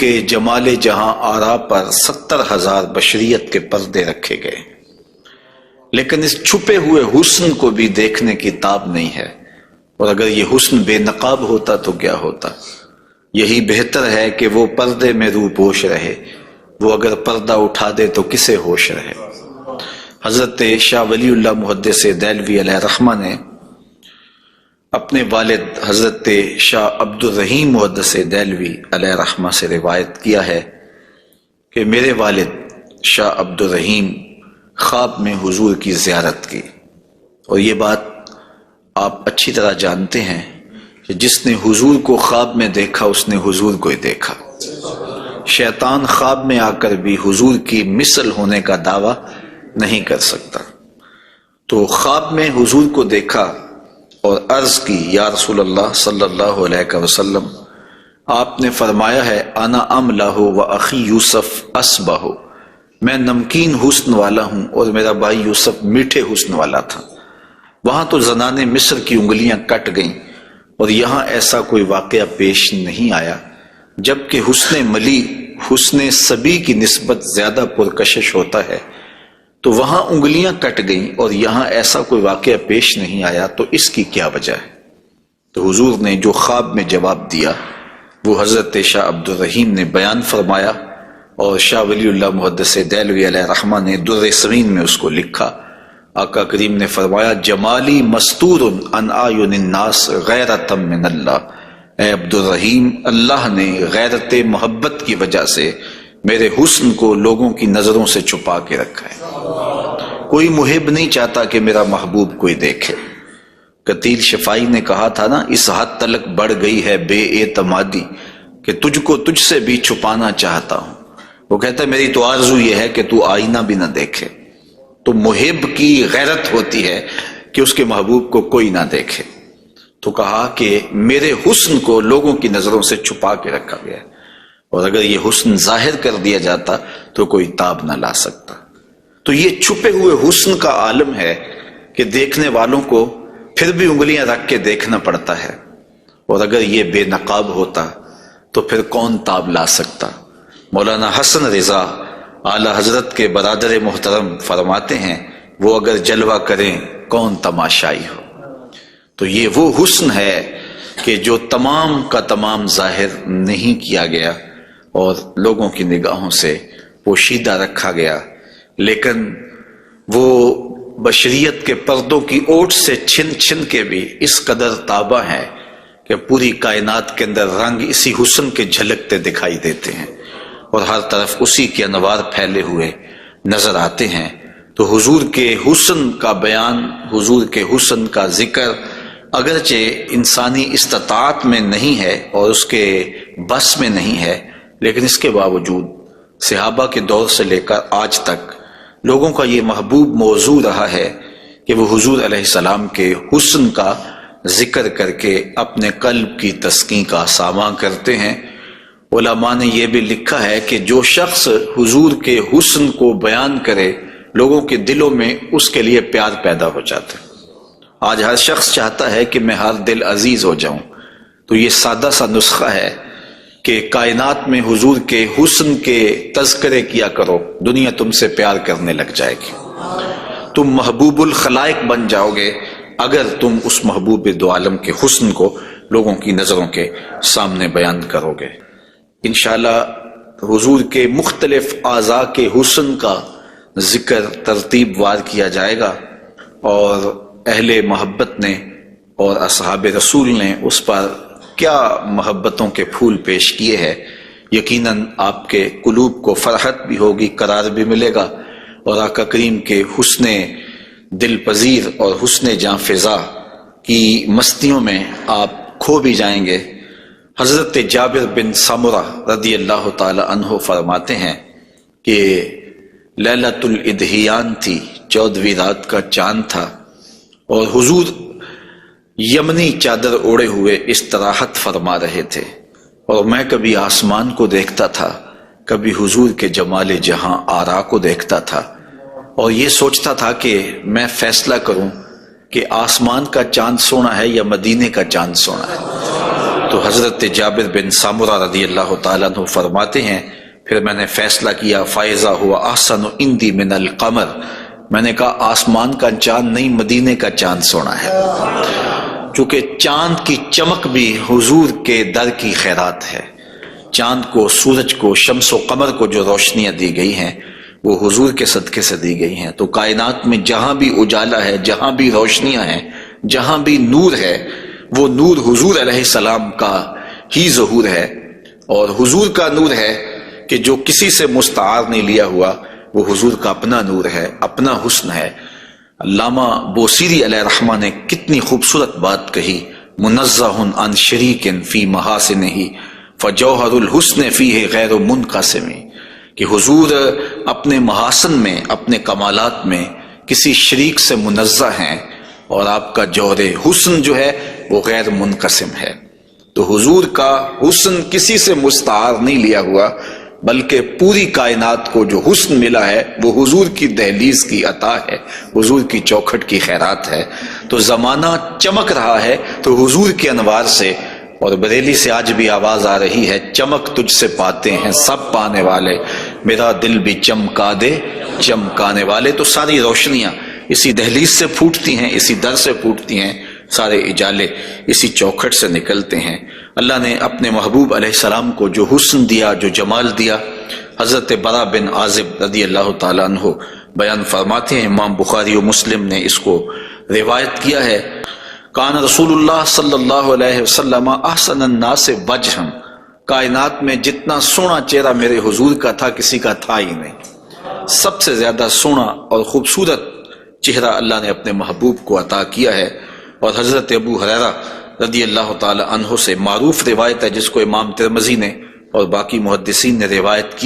کے جمال جہاں آرا پر 70,000 بشریت کے پردے رکھے گئے، لیکن اس چھپے ہوئے حسن کو بھی دیکھنے کی تاب نہیں ہے۔ اور اگر یہ حسن بے نقاب ہوتا تو کیا ہوتا؟ یہی بہتر ہے کہ وہ پردے میں روح پوش رہے، وہ اگر پردہ اٹھا دے تو کسے ہوش رہے۔ حضرت شاہ ولی اللہ محدث دہلوی علیہ رحمہ نے اپنے والد حضرت شاہ عبد الرحیم محدث دہلوی علیہ رحمہ سے روایت کیا ہے کہ میرے والد شاہ عبد الرحیم خواب میں حضور کی زیارت کی، اور یہ بات آپ اچھی طرح جانتے ہیں کہ جس نے حضور کو خواب میں دیکھا اس نے حضور کو ہی دیکھا۔ شیطان خواب میں آ کر بھی حضور کی مثل ہونے کا دعویٰ نہیں کر سکتا۔ تو خواب میں حضور کو دیکھا اور عرض کی، یا رسول اللہ صلی اللہ علیہ وسلم، آپ نے فرمایا ہے انا املہ و اخی یوسف اسبہ، میں نمکین حسن والا ہوں اور میرا بھائی یوسف میٹھے حسن والا تھا۔ وہاں تو زنان مصر کی انگلیاں کٹ گئیں، اور یہاں ایسا کوئی واقعہ پیش نہیں آیا، جبکہ حسن ملی حسن سبی کی نسبت زیادہ پرکشش ہوتا ہے، تو وہاں انگلیاں کٹ گئیں اور یہاں ایسا کوئی واقعہ پیش نہیں آیا، تو اس کی کیا وجہ ہے؟ تو حضور نے جو خواب میں جواب دیا وہ حضرت شاہ عبد الرحیم نے بیان فرمایا، اور شاہ ولی اللہ محدث دہلوی علیہ رحمہ نے در سمین میں اس کو لکھا۔ آقا کریم نے فرمایا جمالی مستور عن اعین الناس غیرۃ من اللہ، اے عبد الرحیم، اللہ نے غیرت محبت کی وجہ سے میرے حسن کو لوگوں کی نظروں سے چھپا کے رکھا ہے۔ کوئی محب نہیں چاہتا کہ میرا محبوب کوئی دیکھے۔ قتیل شفائی نے کہا تھا نا، اس حد تلک بڑھ گئی ہے بے اعتمادی کہ تجھ کو تجھ سے بھی چھپانا چاہتا ہوں۔ وہ کہتا ہے میری تو آرزو یہ ہے کہ تو آئینہ بھی نہ دیکھے۔ تو محب کی غیرت ہوتی ہے کہ اس کے محبوب کو کوئی نہ دیکھے۔ تو کہا کہ میرے حسن کو لوگوں کی نظروں سے چھپا کے رکھا گیا ہے، اور اگر یہ حسن ظاہر کر دیا جاتا تو کوئی تاب نہ لا سکتا۔ تو یہ چھپے ہوئے حسن کا عالم ہے کہ دیکھنے والوں کو پھر بھی انگلیاں رکھ کے دیکھنا پڑتا ہے، اور اگر یہ بے نقاب ہوتا تو پھر کون تاب لا سکتا؟ مولانا حسن رضا اعلی حضرت کے برادر محترم فرماتے ہیں وہ اگر جلوہ کریں کون تماشائی ہو۔ تو یہ وہ حسن ہے کہ جو تمام کا تمام ظاہر نہیں کیا گیا اور لوگوں کی نگاہوں سے پوشیدہ رکھا گیا، لیکن وہ بشریت کے پردوں کی اوٹ سے چھن چھن کے بھی اس قدر تابع ہے کہ پوری کائنات کے اندر رنگ اسی حسن کے جھلکتے دکھائی دیتے ہیں، اور ہر طرف اسی کے انوار پھیلے ہوئے نظر آتے ہیں۔ تو حضور کے حسن کا بیان، حضور کے حسن کا ذکر اگرچہ انسانی استطاعت میں نہیں ہے اور اس کے بس میں نہیں ہے، لیکن اس کے باوجود صحابہ کے دور سے لے کر آج تک لوگوں کا یہ محبوب موضوع رہا ہے کہ وہ حضور علیہ السلام کے حسن کا ذکر کر کے اپنے قلب کی تسکین کا ساماں کرتے ہیں۔ علماء نے یہ بھی لکھا ہے کہ جو شخص حضور کے حسن کو بیان کرے لوگوں کے دلوں میں اس کے لیے پیار پیدا ہو جاتا ہے۔ آج ہر شخص چاہتا ہے کہ میں ہر دل عزیز ہو جاؤں، تو یہ سادہ سا نسخہ ہے کہ کائنات میں حضور کے حسن کے تذکرے کیا کرو، دنیا تم سے پیار کرنے لگ جائے گی۔ تم محبوب الخلائق بن جاؤ گے اگر تم اس محبوب دو عالم کے حسن کو لوگوں کی نظروں کے سامنے بیان کرو گے۔ انشاءاللہ حضور کے مختلف اعضاء کے حسن کا ذکر ترتیب وار کیا جائے گا، اور اہل محبت نے اور اصحاب رسول نے اس پر کیا محبتوں کے پھول پیش کیے ہیں۔ یقیناً آپ کے قلوب کو فرحت بھی ہوگی، قرار بھی ملے گا، اور آقا کریم کے حسن دل پذیر اور حسن جاں فضا کی مستیوں میں آپ کھو بھی جائیں گے۔ حضرت جابر بن سمرہ رضی اللہ تعالی عنہ فرماتے ہیں کہ لیلۃ الادحیان تھی، 14ویں رات کا چاند تھا، اور حضور یمنی چادر اوڑے ہوئے استراحت فرما رہے تھے، اور میں کبھی آسمان کو دیکھتا تھا، کبھی حضور کے جمال جہاں آرا کو دیکھتا تھا، اور یہ سوچتا تھا کہ میں فیصلہ کروں کہ آسمان کا چاند سونا ہے یا مدینے کا چاند سونا ہے۔ تو حضرت جابر بن سامرہ رضی اللہ تعالیٰ عنہ فرماتے ہیں پھر میں نے فیصلہ کیا فائزہ ہوا احسن عندی من القمر، میں نے کہا آسمان کا چاند نہیں مدینے کا چاند سونا ہے، چونکہ چاند کی چمک بھی حضور کے در کی خیرات ہے۔ چاند کو، سورج کو، شمس و قمر کو جو روشنیاں دی گئی ہیں وہ حضور کے صدقے سے دی گئی ہیں۔ تو کائنات میں جہاں بھی اجالا ہے، جہاں بھی روشنیاں ہیں، جہاں بھی نور ہے، وہ نور حضور علیہ السلام کا ہی ظہور ہے، اور حضور کا نور ہے کہ جو کسی سے مستعار نہیں لیا ہوا، وہ حضور کا اپنا نور ہے، اپنا حسن ہے۔ علامہ بوصیری علیہ الرحمہ نے کتنی خوبصورت بات کہی، منزہ عن شریک فی محاسنہ فجوہر الحسن فیہ غیر منقسم، کہ حضور اپنے محاسن میں، اپنے کمالات میں کسی شریک سے منزہ ہیں، اور آپ کا جوہر حسن جو ہے وہ غیر منقسم ہے۔ تو حضور کا حسن کسی سے مستعار نہیں لیا ہوا، بلکہ پوری کائنات کو جو حسن ملا ہے وہ حضور کی دہلیز کی عطا ہے، حضور کی چوکھٹ کی خیرات ہے۔ تو زمانہ چمک رہا ہے تو حضور کے انوار سے، اور بریلی سے آج بھی آواز آ رہی ہے، چمک تجھ سے پاتے ہیں سب پانے والے، میرا دل بھی چمکا دے چمکانے والے۔ تو ساری روشنیاں اسی دہلیز سے پھوٹتی ہیں، اسی در سے پھوٹتی ہیں، سارے اجالے اسی چوکھٹ سے نکلتے ہیں۔ اللہ نے اپنے محبوب علیہ السلام کو جو حسن دیا، جو جمال دیا، حضرت برا بن عازب رضی اللہ تعالیٰ عنہ بیان فرماتے ہیں، امام بخاری و مسلم نے اس کو روایت کیا ہے، کان رسول اللہ صلی اللہ علیہ وسلم احسن الناس وجہا، کائنات میں جتنا سونا چہرہ میرے حضور کا تھا کسی کا تھا ہی نہیں، سب سے زیادہ سونا اور خوبصورت چہرہ اللہ نے اپنے محبوب کو عطا کیا ہے۔ اور حضرت ابو ہریرہ رضی اللہ تعالی عنہ سے معروف روایت ہے، جس کو امام ترمذی نے اور باقی محدثین نے روایت کی۔